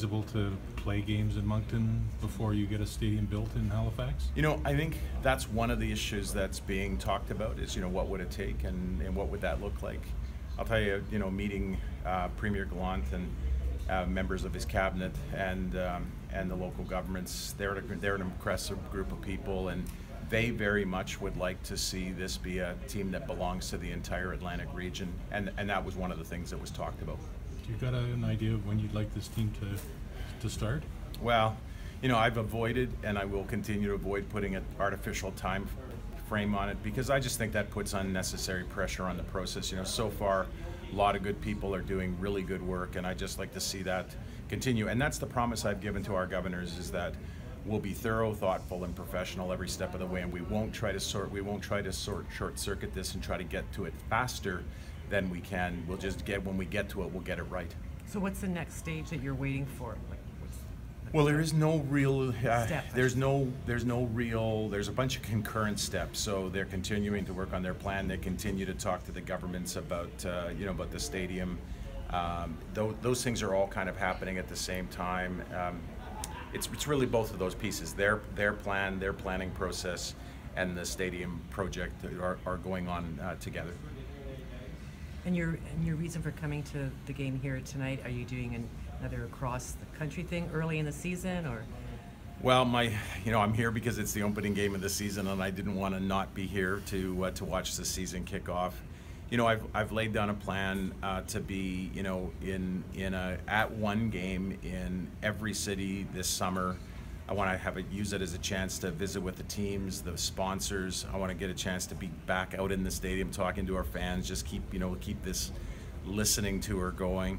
feasible to play games in Moncton before you get a stadium built in Halifax? You know, I think that's one of the issues that's being talked about is, you know, what would it take and what would that look like? I'll tell you, you know, meeting Premier Gallant and members of his cabinet and the local governments, they're an impressive group of people, and they very much would like to see this be a team that belongs to the entire Atlantic region, and that was one of the things that was talked about. Do you got an idea of when you'd like this team to start? Well, you know, I've avoided and I will continue to avoid putting an artificial time frame on it, because I just think that puts unnecessary pressure on the process. You know, so far a lot of good people are doing really good work, and I just like to see that continue. And that's the promise I've given to our governors, is that we'll be thorough, thoughtful, and professional every step of the way, and we won't try to short circuit this and try to get to it faster than we can. We'll just when we get to it, we'll get it right. So what's the next stage that you're waiting for? Well, there is no real, Step. there's a bunch of concurrent steps. So they're continuing to work on their plan. They continue to talk to the governments about, you know, about the stadium. Those things are all kind of happening at the same time. It's really both of those pieces. Their plan, their planning process, and the stadium project are going on together. And your reason for coming to the game here tonight, are you doing another across the country thing early in the season, or? Well, I'm here because it's the opening game of the season, and I didn't want to not be here to watch the season kick off. You know, I've laid down a plan to be, you know, in a at one game in every city this summer. I want to use it as a chance to visit with the teams, the sponsors. I want to get a chance to be back out in the stadium talking to our fans. Just keep this listening tour going.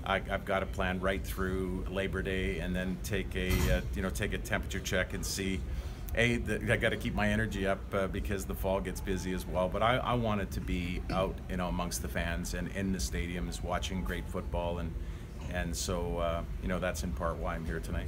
I've got a plan right through Labor Day, and then take a temperature check and see. I got to keep my energy up because the fall gets busy as well. But I wanted to be out, you know, amongst the fans and in the stadiums watching great football, and so you know, that's in part why I'm here tonight.